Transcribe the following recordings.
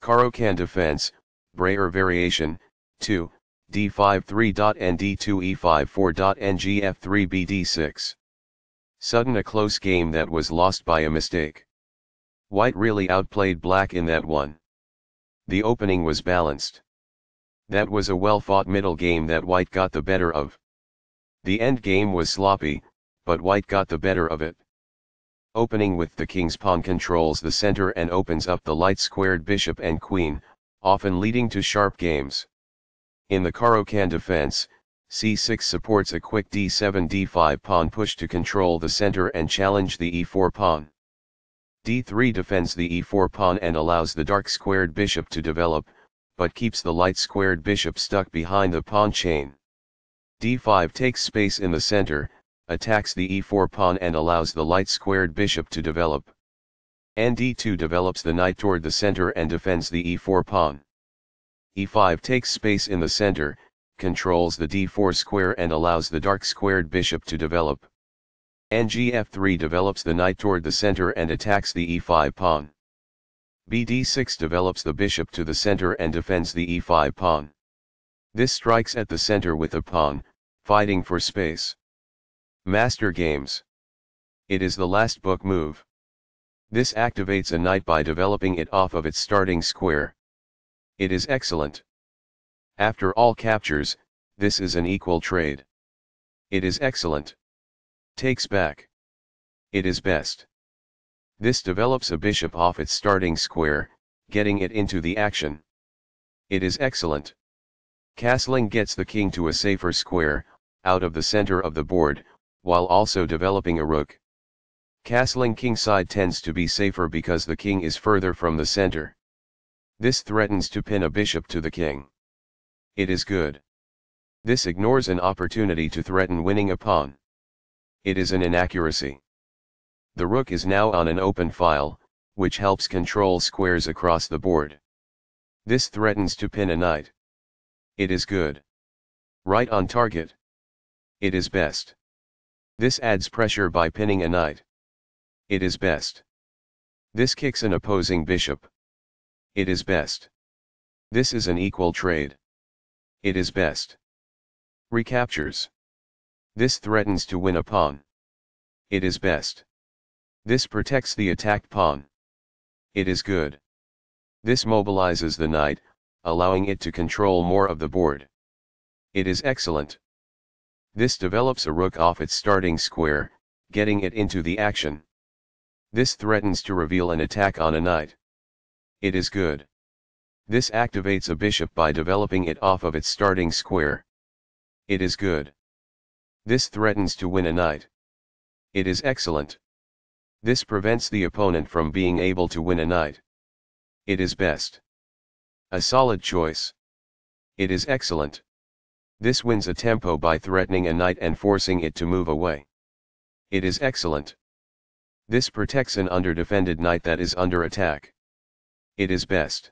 Caro-Kann defense, Breyer variation, 2, d5 3.n d2 e5 4.n gf3 bd6. Sudden a close game that was lost by a mistake. White really outplayed black in that one. The opening was balanced. That was a well-fought middle game that white got the better of. The end game was sloppy, but white got the better of it. Opening with the king's pawn controls the center and opens up the light-squared bishop and queen, often leading to sharp games. In the Caro-Kann defense, c6 supports a quick d7 d5 pawn push to control the center and challenge the e4 pawn. d3 defends the e4 pawn and allows the dark-squared bishop to develop, but keeps the light-squared bishop stuck behind the pawn chain. d5 takes space in the center, attacks the e4 pawn and allows the light-squared bishop to develop. d2 develops the knight toward the center and defends the e4 pawn. e5 takes space in the center, controls the d4 square and allows the dark-squared bishop to develop. gf3 develops the knight toward the center and attacks the e5 pawn. bd6 develops the bishop to the center and defends the e5 pawn. This strikes at the center with a pawn, fighting for space. Master games. It is the last book move. This activates a knight by developing it off of its starting square. It is excellent. After all captures, this is an equal trade. It is excellent. Takes back. It is best. This develops a bishop off its starting square, getting it into the action. It is excellent. Castling gets the king to a safer square, out of the center of the board, while also developing a rook. Castling kingside tends to be safer because the king is further from the center. This threatens to pin a bishop to the king. It is good. This ignores an opportunity to threaten winning a pawn. It is an inaccuracy. The rook is now on an open file, which helps control squares across the board. This threatens to pin a knight. It is good. Right on target. It is best. This adds pressure by pinning a knight. It is best. This kicks an opposing bishop. It is best. This is an equal trade. It is best. Recaptures. This threatens to win a pawn. It is best. This protects the attacked pawn. It is good. This mobilizes the knight, allowing it to control more of the board. It is excellent. This develops a rook off its starting square, getting it into the action. This threatens to reveal an attack on a knight. It is good. This activates a bishop by developing it off of its starting square. It is good. This threatens to win a knight. It is excellent. This prevents the opponent from being able to win a knight. It is best. A solid choice. It is excellent. This wins a tempo by threatening a knight and forcing it to move away. It is excellent. This protects an underdefended knight that is under attack. It is best.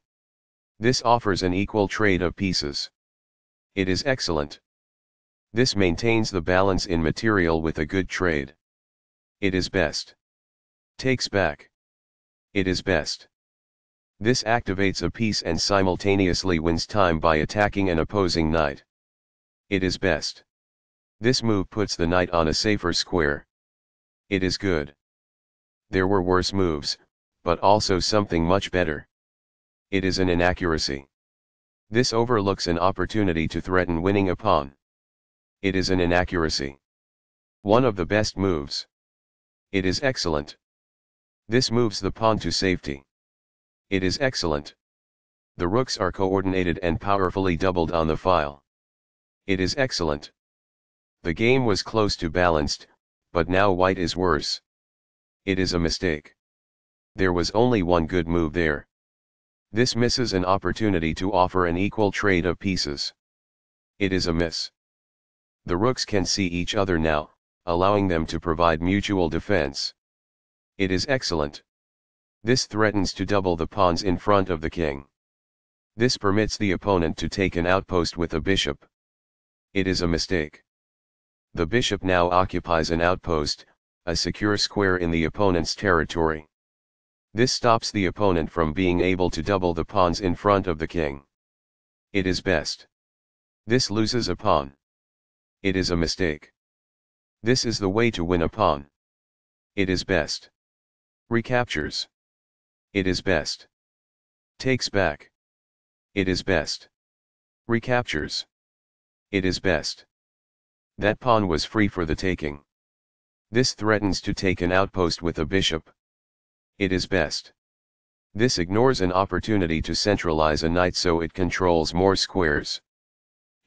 This offers an equal trade of pieces. It is excellent. This maintains the balance in material with a good trade. It is best. Takes back. It is best. This activates a piece and simultaneously wins time by attacking an opposing knight. It is best. This move puts the knight on a safer square. It is good. There were worse moves, but also something much better. It is an inaccuracy. This overlooks an opportunity to threaten winning a pawn. It is an inaccuracy. One of the best moves. It is excellent. This moves the pawn to safety. It is excellent. The rooks are coordinated and powerfully doubled on the file. It is excellent. The game was close to balanced, but now white is worse. It is a mistake. There was only one good move there. This misses an opportunity to offer an equal trade of pieces. It is a miss. The rooks can see each other now, allowing them to provide mutual defense. It is excellent. This threatens to double the pawns in front of the king. This permits the opponent to take an outpost with a bishop. It is a mistake. The bishop now occupies an outpost, a secure square in the opponent's territory. This stops the opponent from being able to double the pawns in front of the king. It is best. This loses a pawn. It is a mistake. This is the way to win a pawn. It is best. Recaptures. It is best. Takes back. It is best. Recaptures. It is best. That pawn was free for the taking. This threatens to take an outpost with a bishop. It is best. This ignores an opportunity to centralize a knight so it controls more squares.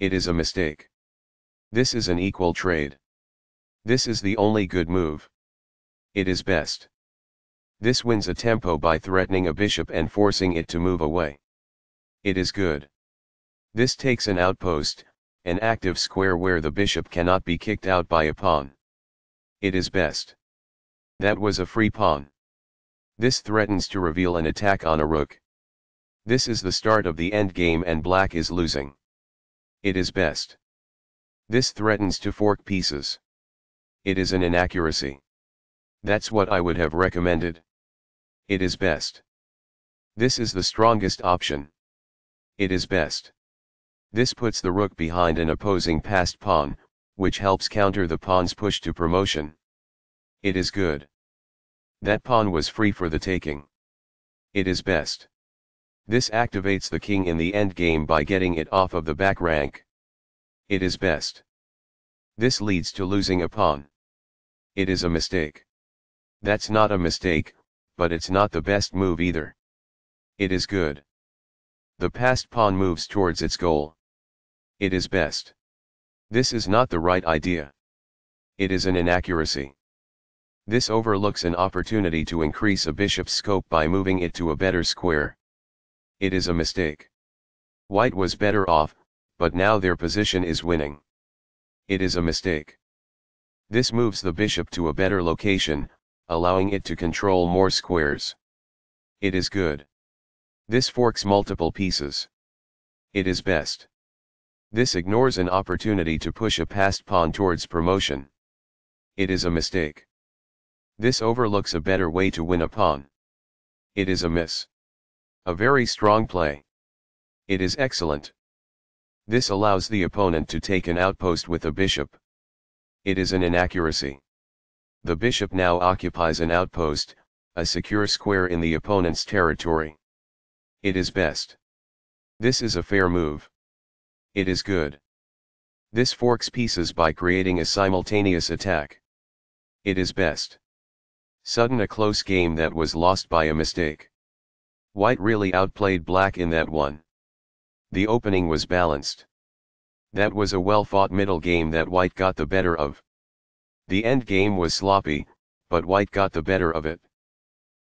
It is a mistake. This is an equal trade. This is the only good move. It is best. This wins a tempo by threatening a bishop and forcing it to move away. It is good. This takes an outpost, an active square where the bishop cannot be kicked out by a pawn. It is best. That was a free pawn. This threatens to reveal an attack on a rook. This is the start of the endgame and black is losing. It is best. This threatens to fork pieces. It is an inaccuracy. That's what I would have recommended. It is best. This is the strongest option. It is best. This puts the rook behind an opposing passed pawn, which helps counter the pawn's push to promotion. It is good. That pawn was free for the taking. It is best. This activates the king in the endgame by getting it off of the back rank. It is best. This leads to losing a pawn. It is a mistake. That's not a mistake, but it's not the best move either. It is good. The passed pawn moves towards its goal. It is best. This is not the right idea. It is an inaccuracy. This overlooks an opportunity to increase a bishop's scope by moving it to a better square. It is a mistake. White was better off, but now their position is winning. It is a mistake. This moves the bishop to a better location, allowing it to control more squares. It is good. This forks multiple pieces. It is best. This ignores an opportunity to push a passed pawn towards promotion. It is a mistake. This overlooks a better way to win a pawn. It is a miss. A very strong play. It is excellent. This allows the opponent to take an outpost with a bishop. It is an inaccuracy. The bishop now occupies an outpost, a secure square in the opponent's territory. It is best. This is a fair move. It is good. This forks pieces by creating a simultaneous attack. It is best. Sudden a close game that was lost by a mistake. White really outplayed black in that one. The opening was balanced. That was a well-fought middle game that white got the better of. The end game was sloppy, but white got the better of it.